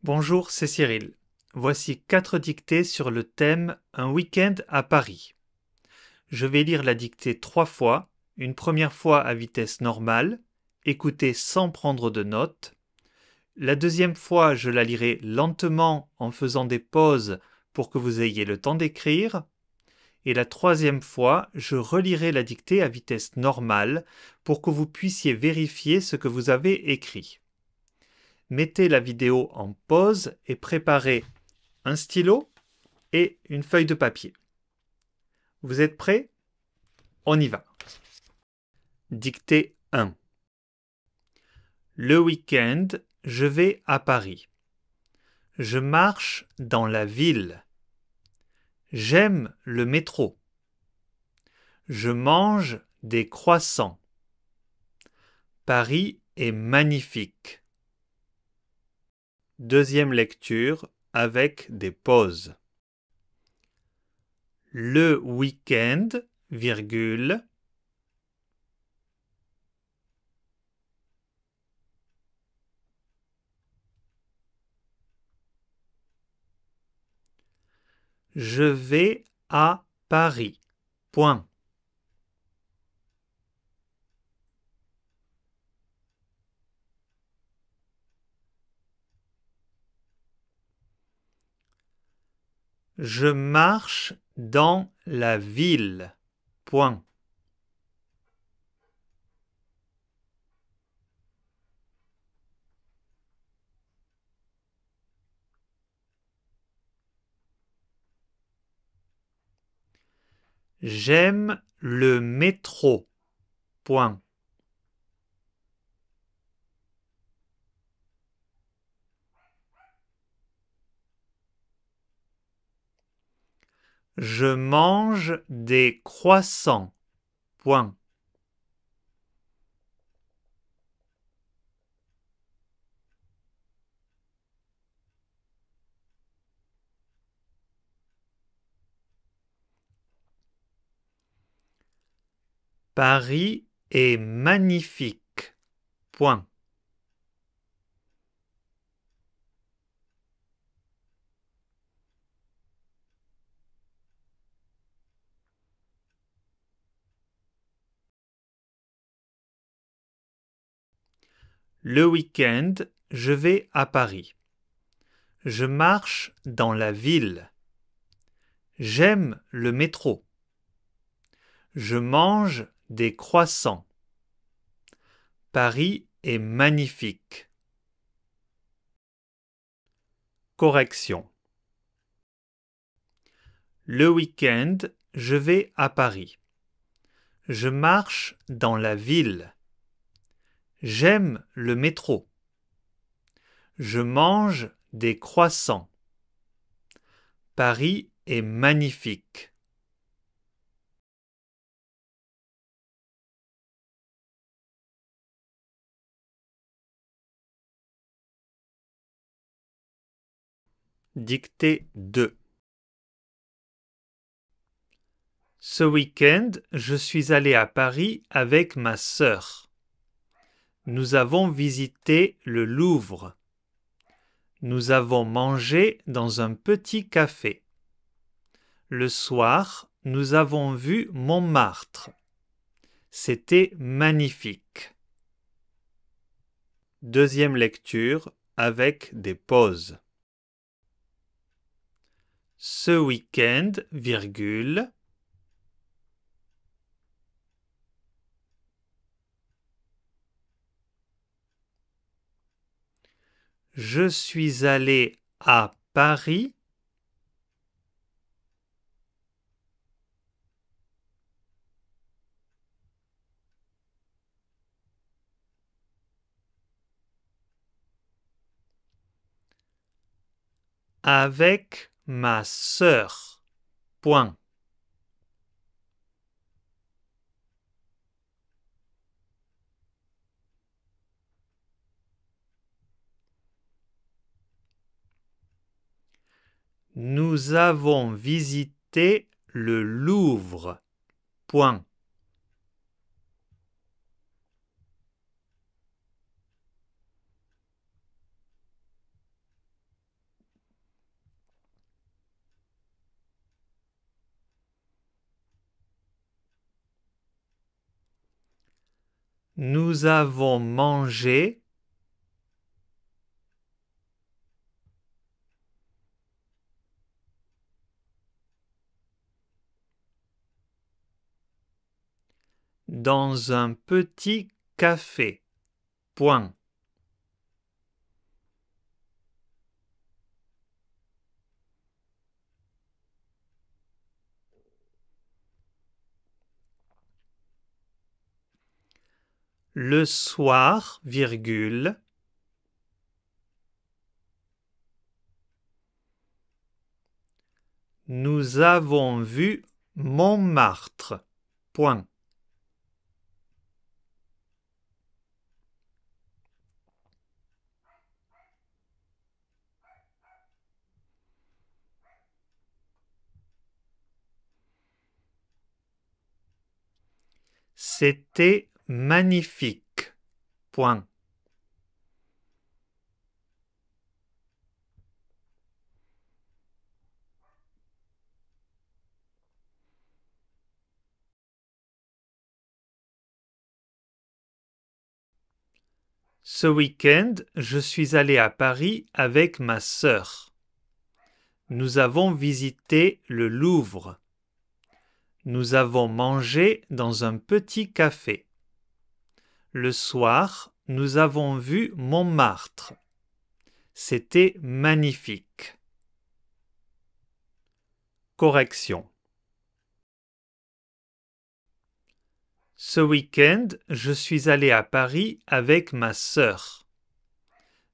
Bonjour, c'est Cyril. Voici 4 dictées sur le thème Un week-end à Paris. Je vais lire la dictée 3 fois, une première fois à vitesse normale, écoutez sans prendre de notes. La deuxième fois, je la lirai lentement en faisant des pauses pour que vous ayez le temps d'écrire. Et la troisième fois, je relirai la dictée à vitesse normale pour que vous puissiez vérifier ce que vous avez écrit. Mettez la vidéo en pause et préparez un stylo et une feuille de papier. Vous êtes prêts? On y va. Dictée 1. Le week-end, je vais à Paris. Je marche dans la ville. J'aime le métro. Je mange des croissants. Paris est magnifique. Deuxième lecture avec des pauses. Le week-end, virgule, je vais à Paris. Point. Je marche dans la ville. Point. J'aime le métro. Point. Je mange des croissants. Point. Paris est magnifique. Point. Le week-end, je vais à Paris. Je marche dans la ville. J'aime le métro. Je mange des croissants. Paris est magnifique. Correction. Le week-end, je vais à Paris. Je marche dans la ville. J'aime le métro. Je mange des croissants. Paris est magnifique. Dictée 2. Ce week-end, je suis allé à Paris avec ma sœur. Nous avons visité le Louvre. Nous avons mangé dans un petit café. Le soir, nous avons vu Montmartre. C'était magnifique. Deuxième lecture avec des pauses. Ce week-end, virgule, je suis allé à Paris avec ma sœur. Point. Nous avons visité le Louvre. Point. Nous avons mangé dans un petit café. Point. Le soir, virgule, nous avons vu Montmartre. Point. C'était magnifique. Point. Ce week-end, je suis allé à Paris avec ma sœur. Nous avons visité le Louvre. Nous avons mangé dans un petit café. Le soir, nous avons vu Montmartre. C'était magnifique. Correction. Ce week-end, je suis allé à Paris avec ma sœur.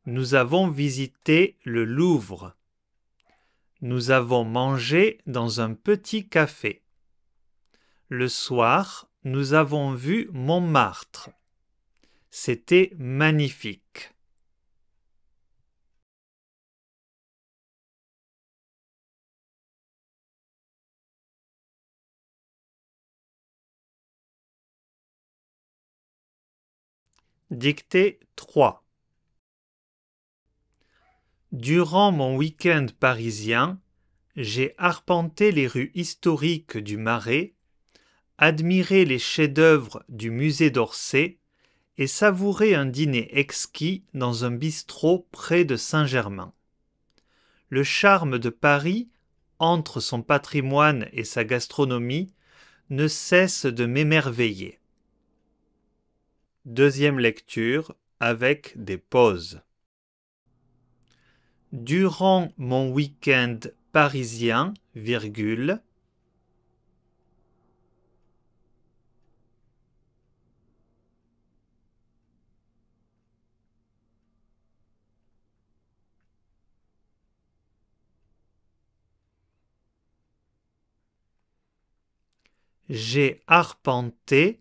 Nous avons visité le Louvre. Nous avons mangé dans un petit café. Le soir, nous avons vu Montmartre. C'était magnifique. Dictée 3. Durant mon week-end parisien, j'ai arpenté les rues historiques du Marais, admiré les chefs-d'œuvre du musée d'Orsay et savouré un dîner exquis dans un bistrot près de Saint-Germain. Le charme de Paris, entre son patrimoine et sa gastronomie, ne cesse de m'émerveiller. Deuxième lecture avec des pauses. Durant mon week-end parisien, virgule, j'ai arpenté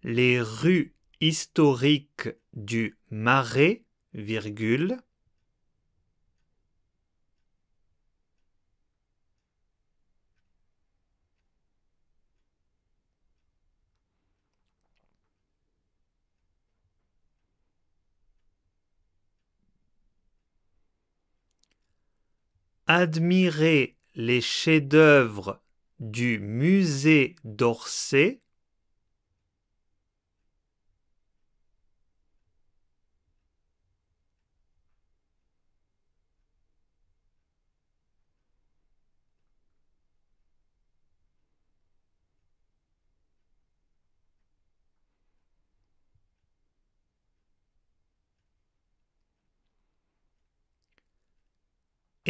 les rues historiques du Marais, virgule, admirer les chefs-d'œuvre du musée d'Orsay,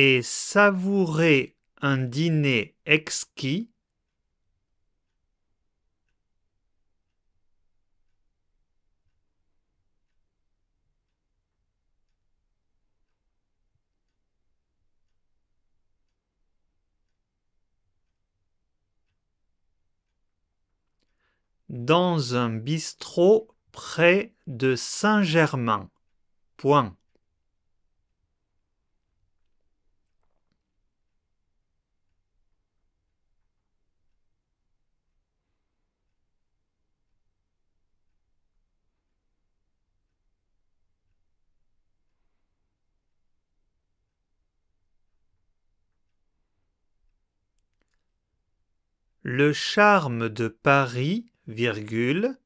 et savourer un dîner exquis dans un bistrot près de Saint-Germain. Point. Le charme de Paris, virgule,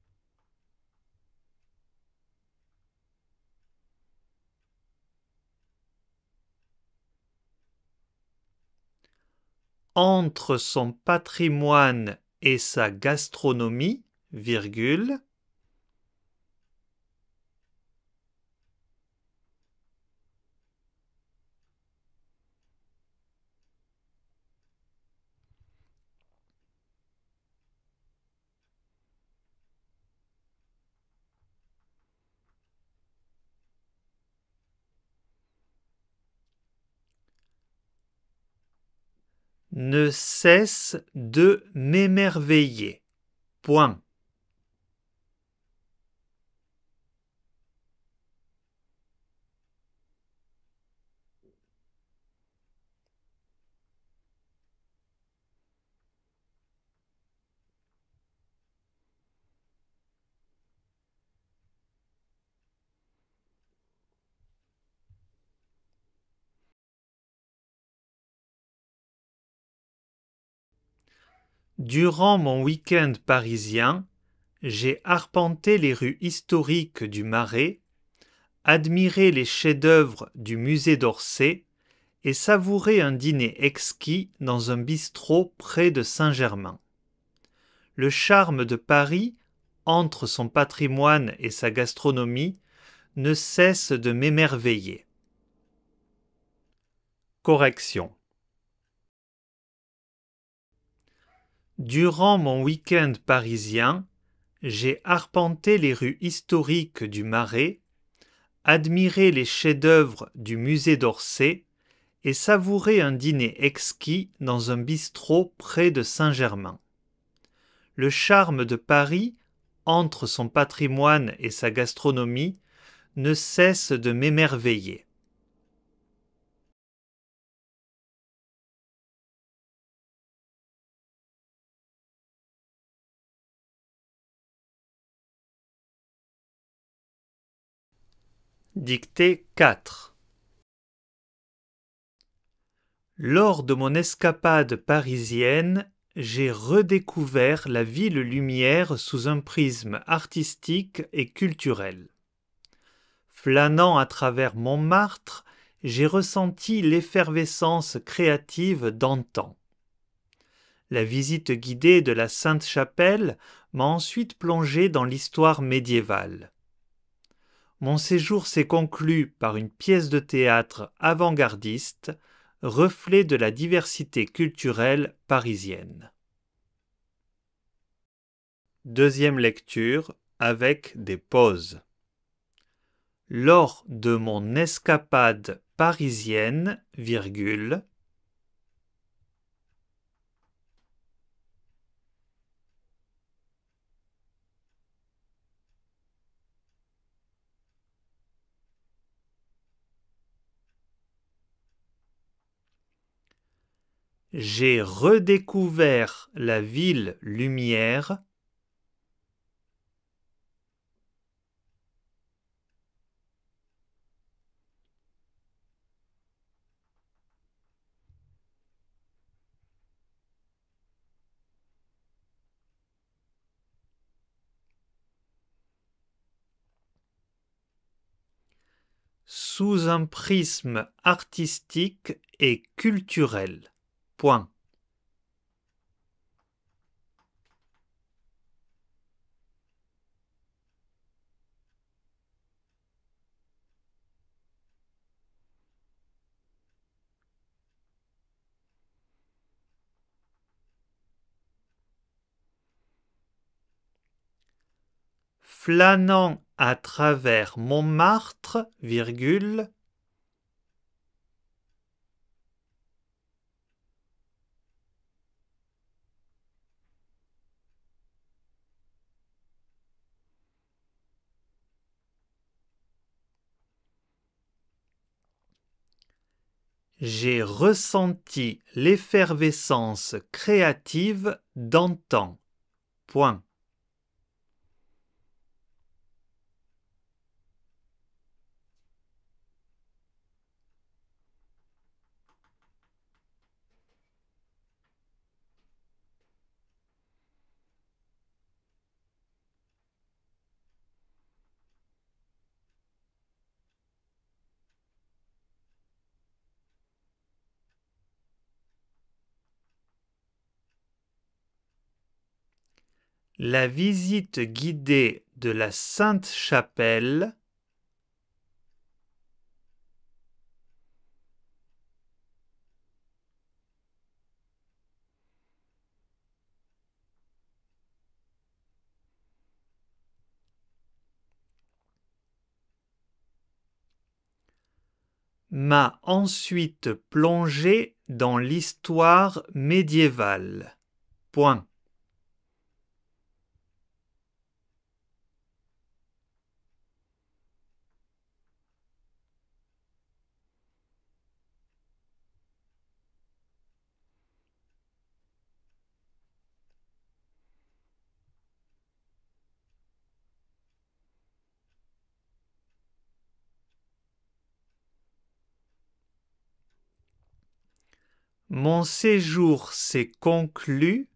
entre son patrimoine et sa gastronomie, virgule, ne cesse de m'émerveiller. Point. Durant mon week-end parisien, j'ai arpenté les rues historiques du Marais, admiré les chefs-d'œuvre du musée d'Orsay et savouré un dîner exquis dans un bistrot près de Saint-Germain. Le charme de Paris, entre son patrimoine et sa gastronomie, ne cesse de m'émerveiller. Correction. Durant mon week-end parisien, j'ai arpenté les rues historiques du Marais, admiré les chefs-d'œuvre du musée d'Orsay et savouré un dîner exquis dans un bistrot près de Saint-Germain. Le charme de Paris, entre son patrimoine et sa gastronomie, ne cesse de m'émerveiller. Dictée 4. Lors de mon escapade parisienne, j'ai redécouvert la ville lumière sous un prisme artistique et culturel. Flânant à travers Montmartre, j'ai ressenti l'effervescence créative d'antan. La visite guidée de la Sainte-Chapelle m'a ensuite plongé dans l'histoire médiévale. Mon séjour s'est conclu par une pièce de théâtre avant-gardiste, reflet de la diversité culturelle parisienne. Deuxième lecture avec des pauses. Lors de mon escapade parisienne, virgule, j'ai redécouvert la ville lumière, sous un prisme artistique et culturel. Point. Flânant à travers Montmartre, virgule, j'ai ressenti l'effervescence créative d'antan. Point. La visite guidée de la Sainte-Chapelle m'a ensuite plongé dans l'histoire médiévale. Point. Mon séjour s'est conclu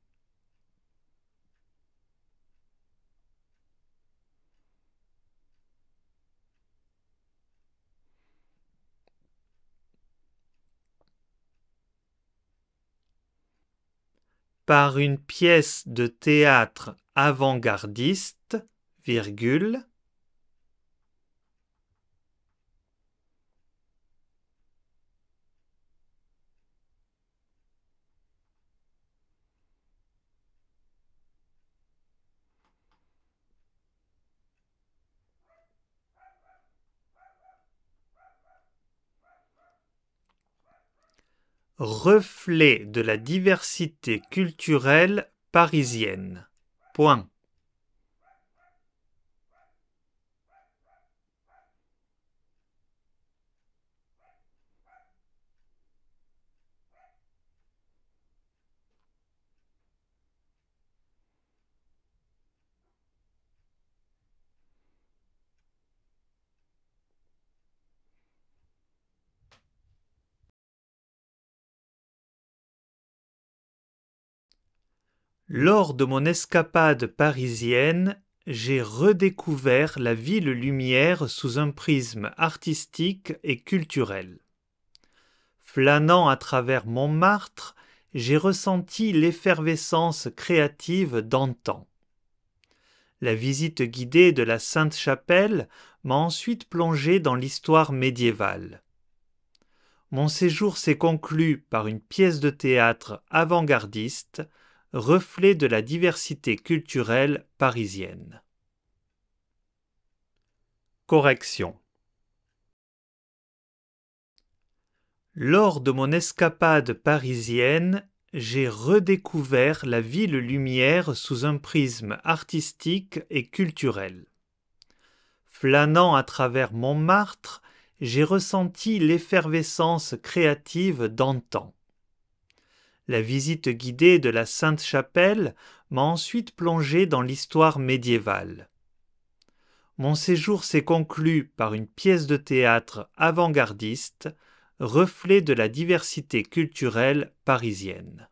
par une pièce de théâtre avant-gardiste, virgule, reflet de la diversité culturelle parisienne. Point. Lors de mon escapade parisienne, j'ai redécouvert la ville lumière sous un prisme artistique et culturel. Flânant à travers Montmartre, j'ai ressenti l'effervescence créative d'antan. La visite guidée de la Sainte-Chapelle m'a ensuite plongé dans l'histoire médiévale. Mon séjour s'est conclu par une pièce de théâtre avant-gardiste, reflet de la diversité culturelle parisienne. Correction. Lors de mon escapade parisienne, j'ai redécouvert la ville lumière sous un prisme artistique et culturel. Flânant à travers Montmartre, j'ai ressenti l'effervescence créative d'antan. La visite guidée de la Sainte-Chapelle m'a ensuite plongé dans l'histoire médiévale. Mon séjour s'est conclu par une pièce de théâtre avant-gardiste, reflet de la diversité culturelle parisienne.